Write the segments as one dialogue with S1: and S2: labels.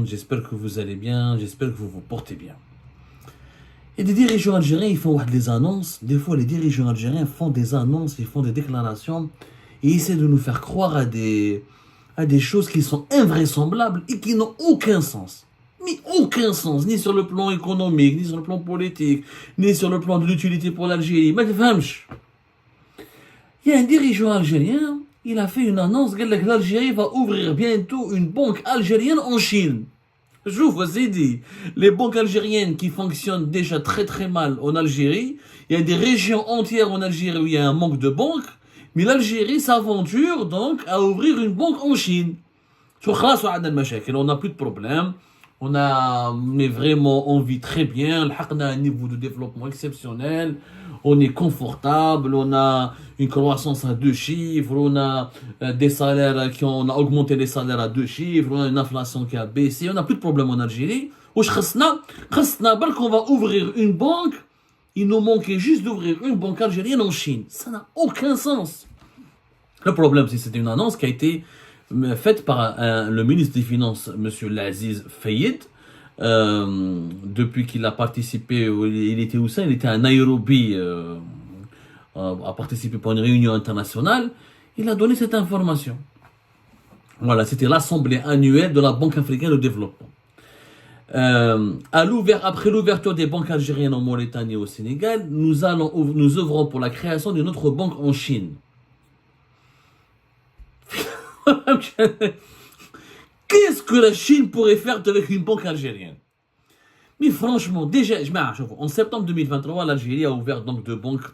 S1: J'espère que vous allez bien, j'espère que vous vous portez bien. Et des dirigeants algériens, ils font des annonces. Des fois, les dirigeants algériens font des annonces, ils font des déclarations et ils essaient de nous faire croire à des choses qui sont invraisemblables et qui n'ont aucun sens. Mais aucun sens, ni sur le plan économique, ni sur le plan politique, ni sur le plan de l'utilité pour l'Algérie. Mais il y a un dirigeant algérien, il a fait une annonce, que l'Algérie va ouvrir bientôt une banque algérienne en Chine. Je vous ai dit, les banques algériennes qui fonctionnent déjà très très mal en Algérie, il y a des régions entières en Algérie où il y a un manque de banques, mais l'Algérie s'aventure donc à ouvrir une banque en Chine. On n'a plus de problème, mais vraiment on vit très bien, on a un niveau de développement exceptionnel, on est confortable, on a une croissance à 2 chiffres, on a des salaires on a augmenté les salaires à 2 chiffres, on a une inflation qui a baissé, on n'a plus de problème en Algérie. On va ouvrir une banque, il nous manquait juste d'ouvrir une banque algérienne en Chine. Ça n'a aucun sens. Le problème, c'est que c'était une annonce qui a été faite par le ministre des Finances, M. Laziz Fayed, depuis qu'il a participé, il était où ça? Il était à Nairobi, a participé pour une réunion internationale. Il a donné cette information. Voilà, c'était l'assemblée annuelle de la Banque africaine de développement. Après l'ouverture des banques algériennes en Mauritanie et au Sénégal, nous œuvrons pour la création d'une autre banque en Chine. Qu'est-ce que la Chine pourrait faire avec une banque algérienne? Mais franchement, déjà, en septembre 2023, l'Algérie a ouvert donc 2 banques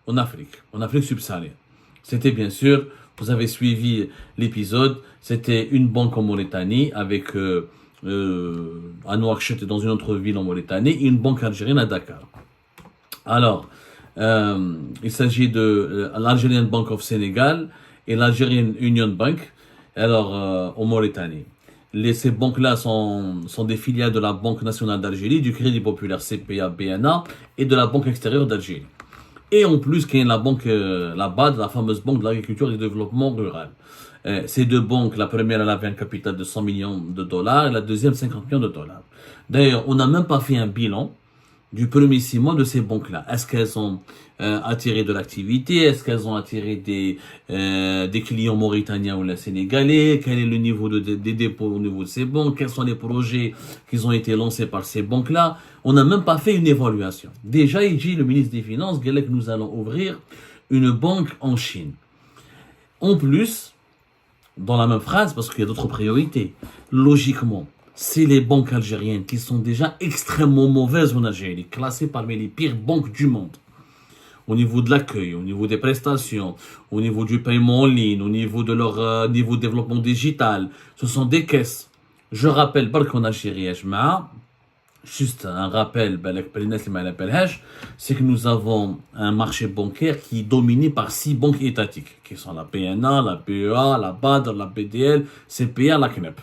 S1: en Afrique subsaharienne. C'était bien sûr, vous avez suivi l'épisode, c'était une banque en Mauritanie avec à Nouakchott dans une autre ville en Mauritanie et une banque algérienne à Dakar. Alors, il s'agit de l'Algerian Bank of Sénégal et l'Algerian Union Bank, en Mauritanie. Ces banques-là sont des filiales de la Banque nationale d'Algérie, du Crédit populaire CPA BNA et de la Banque extérieure d'Algérie. Et en plus, qu'il y a la banque, la BAD, la fameuse Banque de l'agriculture et du développement rural. Ces 2 banques, la première, elle avait un capital de 100 millions de dollars et la deuxième, 50 millions de dollars. D'ailleurs, on n'a même pas fait un bilan du premier 6 mois de ces banques-là. Est-ce qu'elles ont attiré de l'activité? Est-ce qu'elles ont attiré des clients mauritaniens ou sénégalais? Quel est le niveau des dépôts au niveau de ces banques? Quels sont les projets qui ont été lancés par ces banques-là? On n'a même pas fait une évaluation. Déjà, il dit le ministre des Finances, que nous allons ouvrir une banque en Chine. En plus, dans la même phrase, parce qu'il y a d'autres priorités, logiquement, c'est les banques algériennes qui sont déjà extrêmement mauvaises en Algérie, classées parmi les pires banques du monde. Au niveau de l'accueil, au niveau des prestations, au niveau du paiement en ligne, au niveau de leur niveau de développement digital. Ce sont des caisses. Je rappelle, qu'en Algérie, juste un rappel, c'est que nous avons un marché bancaire qui est dominé par 6 banques étatiques, qui sont la PNA, la PEA, la BAD, la BDL, CPA, la CNEP.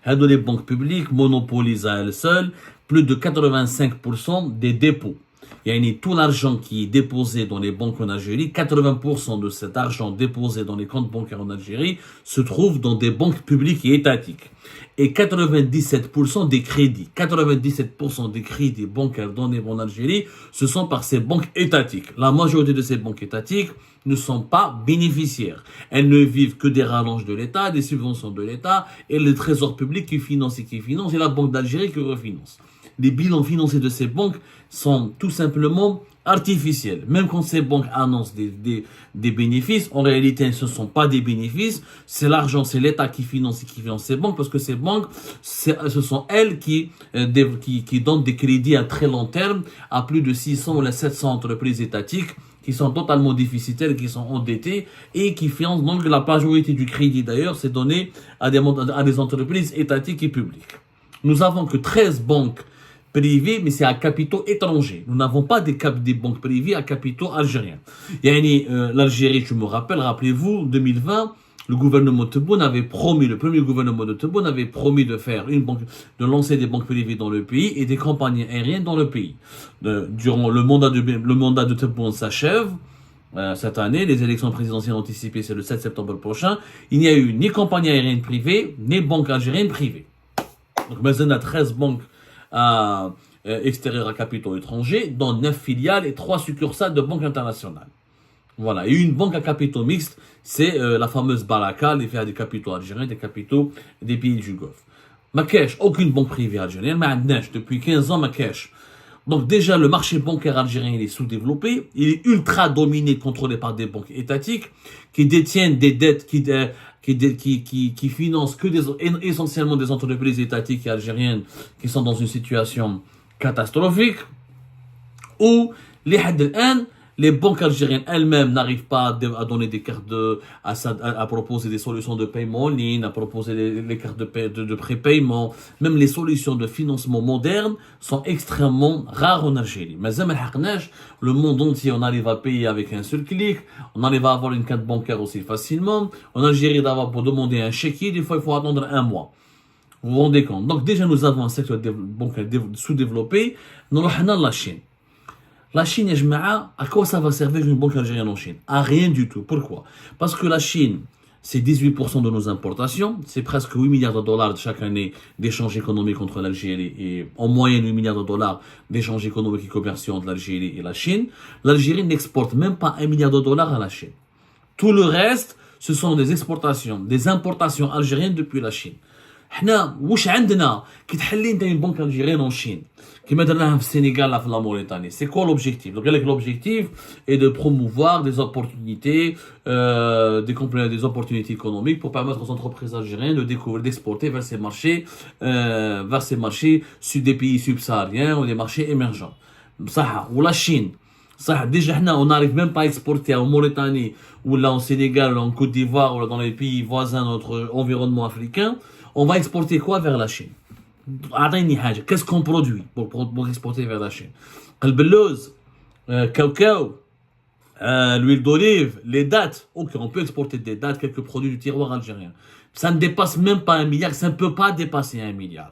S1: Les banques publiques monopolisent à elles seules plus de 85% des dépôts. Il y a tout l'argent qui est déposé dans les banques en Algérie, 80% de cet argent déposé dans les comptes bancaires en Algérie se trouve dans des banques publiques et étatiques. Et 97% des crédits bancaires donnés en Algérie, ce sont par ces banques étatiques. La majorité de ces banques étatiques ne sont pas bénéficiaires. Elles ne vivent que des rallonges de l'État, des subventions de l'État, et le trésor public qui finance, et la Banque d'Algérie qui refinance. Les bilans financiers de ces banques sont tout simplement artificiels. Même quand ces banques annoncent des bénéfices, en réalité, ce ne sont pas des bénéfices. C'est l'argent, c'est l'État qui finance ces banques, parce que ces banques, ce sont elles qui donnent des crédits à très long terme à plus de 600 ou 700 entreprises étatiques qui sont totalement déficitaires, qui sont endettées et qui financent donc la majorité du crédit. D'ailleurs, c'est donné à des entreprises étatiques et publiques. Nous avons que 13 banques privées, mais c'est à capitaux étrangers. Nous n'avons pas des banques privées à capitaux algériens. L'Algérie, je me rappelle, rappelez-vous, 2020, le gouvernement Tebboune avait promis, le premier gouvernement de Tebboune avait promis de faire de lancer des banques privées dans le pays et des compagnies aériennes dans le pays. Durant le mandat de Tebboune s'achève, cette année. Les élections présidentielles anticipées, c'est le 7 septembre prochain. Il n'y a eu ni compagnie aérienne privée, ni banque algérienne privée. Donc, maintenant, on a 13 banques extérieures à capitaux étrangers, dont 9 filiales et 3 succursales de banques internationales. Voilà. Et une banque à capitaux mixtes, c'est la fameuse Baraka, qui fait des capitaux algériens, des capitaux des pays du Golfe. Ma cash, aucune banque privée algérienne, mais depuis 15 ans, ma cash. Donc déjà, le marché bancaire algérien il est sous-développé, il est ultra dominé, contrôlé par des banques étatiques qui détiennent des dettes qui financent essentiellement des entreprises étatiques et algériennes qui sont dans une situation catastrophique, où les banques algériennes elles-mêmes n'arrivent pas à donner des cartes à proposer des solutions de paiement en ligne, à proposer les cartes de prépaiement. Même les solutions de financement modernes sont extrêmement rares en Algérie. Mais le monde entier, on arrive à payer avec un seul clic, on arrive à avoir une carte bancaire aussi facilement. En Algérie, pour demander un chéquier, des fois il faut attendre un mois. Vous vous rendez compte? Donc déjà, nous avons un secteur bancaire sous-développé. Nous avons la Chine. La Chine, à quoi ça va servir une banque algérienne en Chine? À rien du tout. Pourquoi? Parce que la Chine, c'est 18% de nos importations, c'est presque 8 milliards de dollars chaque année d'échanges économiques entre l'Algérie et en moyenne 8 milliards de dollars d'échanges économiques et commerciaux entre l'Algérie et la Chine. L'Algérie n'exporte même pas 1 milliard de dollars à la Chine. Tout le reste, ce sont des exportations, des importations algériennes depuis la Chine. حنا واش عندنا كي تحلي انت une banque algérienne en Chine كما درناها في السنغال لا في لا موريتاني c'est quoi l'objectif donc l'objectif est de promouvoir des opportunités des opportunités économiques pour permettre aux entreprises algériennes de découvrir d'exporter vers ces marchés des pays subsahariens ou des marchés émergents صح ou la Chine صح déjà on n'arrive même pas à exporter en Mauritanie ou là en Sénégal ou en Côte d'Ivoire ou dans les pays voisins de notre environnement africain. On va exporter quoi vers la Chine? Qu'est-ce qu'on produit pour exporter vers la Chine? Le cacao, l'huile d'olive, les dattes. Ok, on peut exporter des dattes, quelques produits du tiroir algérien. Ça ne dépasse même pas 1 milliard, ça ne peut pas dépasser 1 milliard.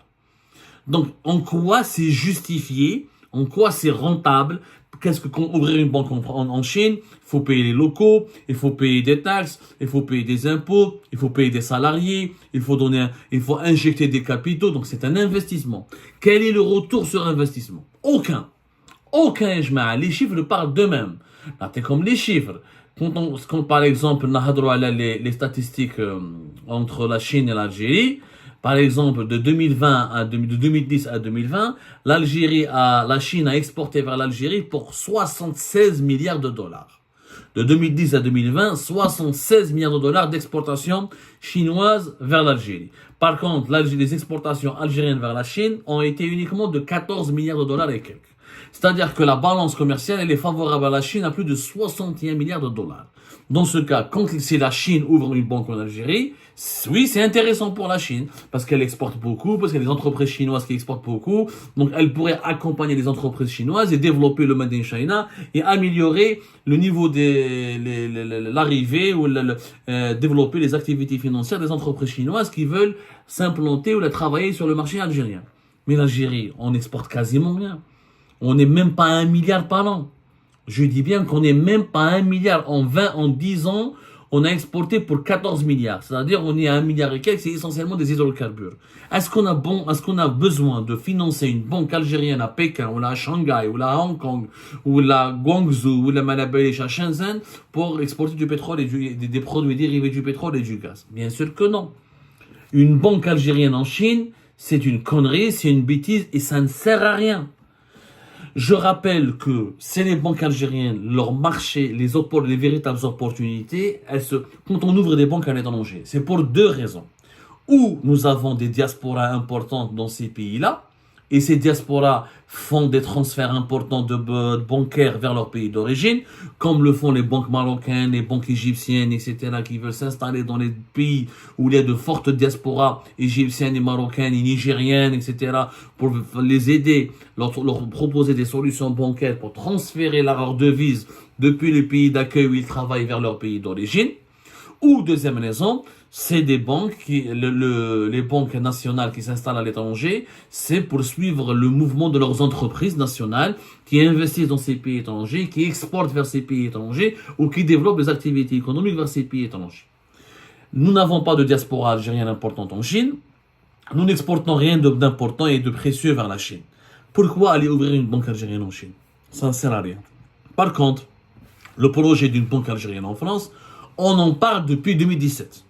S1: Donc, en quoi c'est justifié? En quoi c'est rentable? Qu'est-ce que ouvrir une banque en Chine? Il faut payer les locaux, il faut payer des taxes, il faut payer des impôts, il faut payer des salariés, il faut injecter des capitaux. Donc c'est un investissement. Quel est le retour sur investissement? Aucun. Les chiffres parlent d'eux-mêmes. C'est comme les chiffres. Quand par exemple, on a les statistiques entre la Chine et l'Algérie. Par exemple, de 2010 à 2020, la Chine a exporté vers l'Algérie pour 76 milliards de dollars. De 2010 à 2020, 76 milliards de dollars d'exportation chinoise vers l'Algérie. Par contre, les exportations algériennes vers la Chine ont été uniquement de 14 milliards de dollars et quelques. C'est-à-dire que la balance commerciale, elle est favorable à la Chine à plus de 61 milliards de dollars. Dans ce cas, si la Chine ouvre une banque en Algérie, oui, c'est intéressant pour la Chine, parce qu'elle exporte beaucoup, parce qu'il y a des entreprises chinoises qui exportent beaucoup, donc elle pourrait accompagner les entreprises chinoises et développer le Made in China et améliorer le niveau l'arrivée ou développer les activités financières des entreprises chinoises qui veulent s'implanter ou travailler sur le marché algérien. Mais l'Algérie, on exporte quasiment rien. On n'est même pas à 1 milliard par an. Je dis bien qu'on n'est même pas à 1 milliard. En 10 ans, on a exporté pour 14 milliards. C'est-à-dire on est à 1 milliard et quelques, c'est essentiellement des hydrocarbures. Est-ce qu'on a besoin de financer une banque algérienne à Pékin, ou là à Shanghai, ou là à Hong Kong, ou là à Guangzhou, ou là à Malabé, à Shenzhen, pour exporter du pétrole et des produits dérivés du pétrole et du gaz? Bien sûr que non. Une banque algérienne en Chine, c'est une connerie, c'est une bêtise et ça ne sert à rien. Je rappelle que c'est les banques algériennes, leur marché, les véritables opportunités, quand on ouvre des banques à l'étranger, c'est pour 2 raisons. Ou nous avons des diasporas importantes dans ces pays-là, et ces diasporas font des transferts importants de bancaires vers leur pays d'origine, comme le font les banques marocaines, les banques égyptiennes, etc., qui veulent s'installer dans les pays où il y a de fortes diasporas égyptiennes et marocaines et nigériennes, etc., pour les aider, leur proposer des solutions bancaires pour transférer leur devise depuis les pays d'accueil où ils travaillent vers leur pays d'origine. Ou deuxième raison, c'est des banques les banques nationales qui s'installent à l'étranger, c'est pour suivre le mouvement de leurs entreprises nationales qui investissent dans ces pays étrangers, qui exportent vers ces pays étrangers ou qui développent des activités économiques vers ces pays étrangers. Nous n'avons pas de diaspora algérienne importante en Chine. Nous n'exportons rien d'important et de précieux vers la Chine. Pourquoi aller ouvrir une banque algérienne en Chine? Ça ne sert à rien. Par contre, le projet d'une banque algérienne en France, on en parle depuis 2017.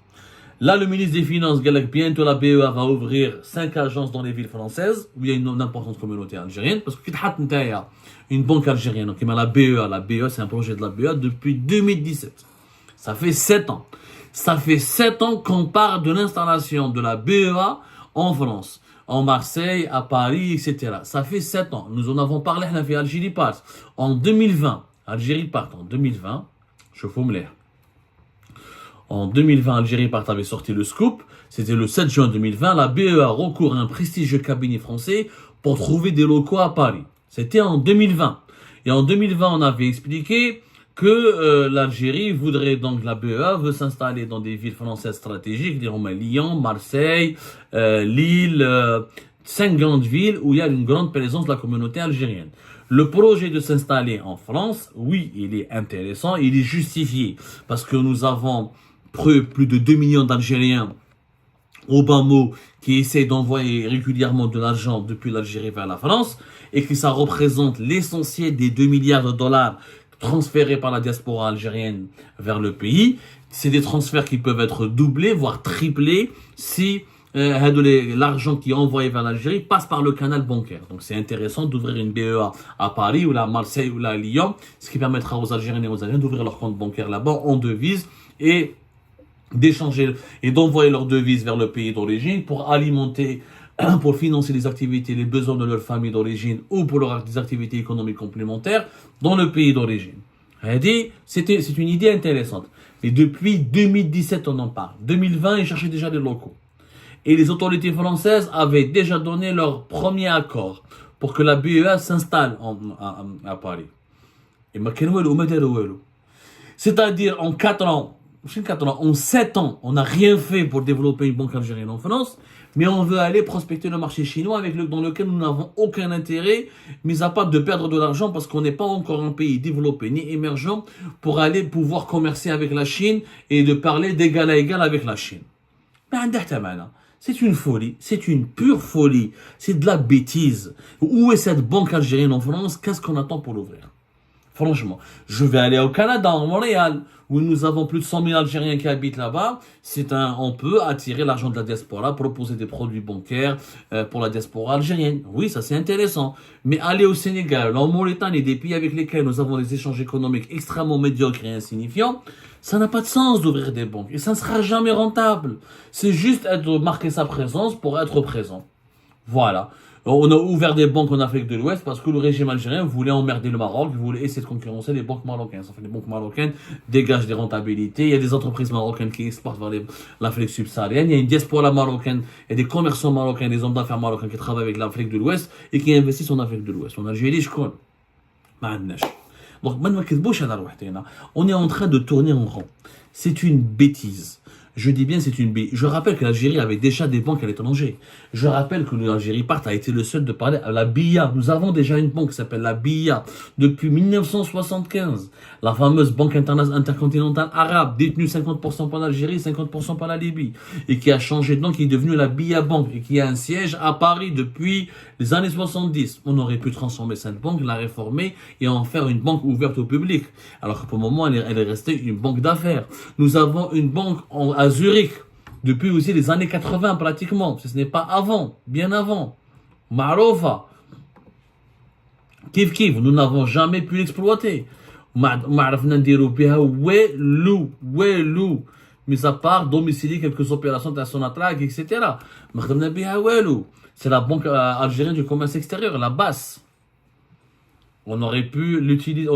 S1: Là, le ministre des Finances, Galak, bientôt la BEA va ouvrir 5 agences dans les villes françaises où il y a une importante communauté algérienne. Parce que une banque algérienne, qui met la BEA, c'est un projet de la BEA depuis 2017. Ça fait 7 ans. Ça fait 7 ans qu'on parle de l'installation de la BEA en France, en Marseille, à Paris, etc. Ça fait 7 ans. Nous en avons parlé à Algérie Part. En 2020, Algérie Part, en 2020, je fume l'air. En 2020, Algérie Part avait sorti le scoop. C'était le 7 juin 2020. La BEA recourt à un prestigieux cabinet français pour trouver des locaux à Paris. C'était en 2020. Et en 2020, on avait expliqué que l'Algérie voudrait donc, la BEA veut s'installer dans des villes françaises stratégiques, disons Lyon, Marseille, Lille, 5 grandes villes où il y a une grande présence de la communauté algérienne. Le projet de s'installer en France, oui, il est intéressant, il est justifié parce que nous avons plus de 2 millions d'Algériens au bas mot qui essaient d'envoyer régulièrement de l'argent depuis l'Algérie vers la France et que ça représente l'essentiel des 2 milliards de dollars transférés par la diaspora algérienne vers le pays. C'est des transferts qui peuvent être doublés, voire triplés, si l'argent qui est envoyé vers l'Algérie passe par le canal bancaire. Donc c'est intéressant d'ouvrir une BEA à Paris, ou à Marseille, ou à Lyon, ce qui permettra aux Algériens et aux Algériens d'ouvrir leur compte bancaire là-bas en devise et d'échanger et d'envoyer leurs devises vers le pays d'origine pour alimenter, pour financer les activités, les besoins de leur famille d'origine ou pour des activités économiques complémentaires dans le pays d'origine. C'est une idée intéressante. Et depuis 2017, on en parle. 2020, ils cherchaient déjà des locaux. Et les autorités françaises avaient déjà donné leur premier accord pour que la BEA s'installe à Paris. Et c'est-à-dire en 4 ans, en 7 ans, on n'a rien fait pour développer une banque algérienne en France, mais on veut aller prospecter le marché chinois dans lequel nous n'avons aucun intérêt, mis à part de perdre de l'argent parce qu'on n'est pas encore un pays développé ni émergent pour aller pouvoir commercer avec la Chine et de parler d'égal à égal avec la Chine. C'est une folie, c'est une pure folie, c'est de la bêtise. Où est cette banque algérienne en France? Qu'est-ce qu'on attend pour l'ouvrir? Franchement, je vais aller au Canada, à Montréal, où nous avons plus de 100 000 Algériens qui habitent là-bas. On peut attirer l'argent de la diaspora, proposer des produits bancaires pour la diaspora algérienne. Oui, ça c'est intéressant. Mais aller au Sénégal, en Mauritanie, des pays avec lesquels nous avons des échanges économiques extrêmement médiocres et insignifiants, ça n'a pas de sens d'ouvrir des banques. Et ça ne sera jamais rentable. C'est juste marquer sa présence pour être présent. Voilà. On a ouvert des banques en Afrique de l'Ouest parce que le régime algérien voulait emmerder le Maroc, voulait essayer de concurrencer les banques marocaines. Ça fait les banques marocaines dégagent des rentabilités. Il y a des entreprises marocaines qui exportent vers l'Afrique subsaharienne. Il y a une diaspora marocaine, il y a des commerçants marocains, des hommes d'affaires marocains qui travaillent avec l'Afrique de l'Ouest et qui investissent en Afrique de l'Ouest. En Algérie, je connais. Donc, on est en train de tourner en rond. C'est une bêtise. Je dis bien c'est une bêtise. Je rappelle que l'Algérie avait déjà des banques à l'étranger. Je rappelle que l'Algérie Part a été le seul de parler à la BIA. Nous avons déjà une banque qui s'appelle la BIA depuis 1975. La fameuse banque intercontinentale arabe, détenue 50% par l'Algérie, 50% par la Libye. Et qui a changé de nom, qui est devenue la BIA Bank et qui a un siège à Paris depuis les années 70. On aurait pu transformer cette banque, la réformer et en faire une banque ouverte au public. Alors que pour le moment, elle est restée une banque d'affaires. Nous avons une banque à Zurich, depuis aussi les années 80 pratiquement, ce n'est pas avant, bien avant. Marofa, Kif, nous n'avons jamais pu l'exploiter. Mis à part domicilier quelques opérations de son attraque, etc. C'est la banque algérienne du commerce extérieur, la BAS. On aurait pu l'utiliser,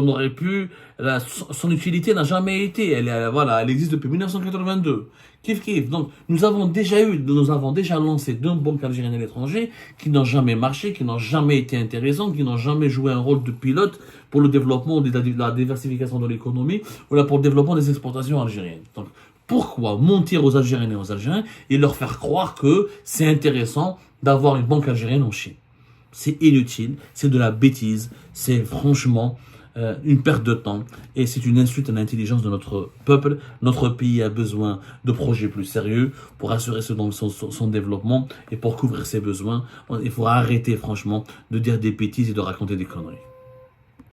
S1: son utilité n'a jamais été, elle existe depuis 1982. Kif. Donc, nous avons déjà lancé 2 banques algériennes à l'étranger qui n'ont jamais marché, qui n'ont jamais été intéressantes, qui n'ont jamais joué un rôle de pilote pour le développement de la diversification de l'économie ou là pour le développement des exportations algériennes. Donc, Pourquoi mentir aux Algériens et aux Algériens et leur faire croire que c'est intéressant d'avoir une banque algérienne en Chine? C'est inutile, c'est de la bêtise, c'est franchement une perte de temps et c'est une insulte à l'intelligence de notre peuple. Notre pays a besoin de projets plus sérieux pour assurer son développement et pour couvrir ses besoins. Il faudra arrêter franchement de dire des bêtises et de raconter des conneries.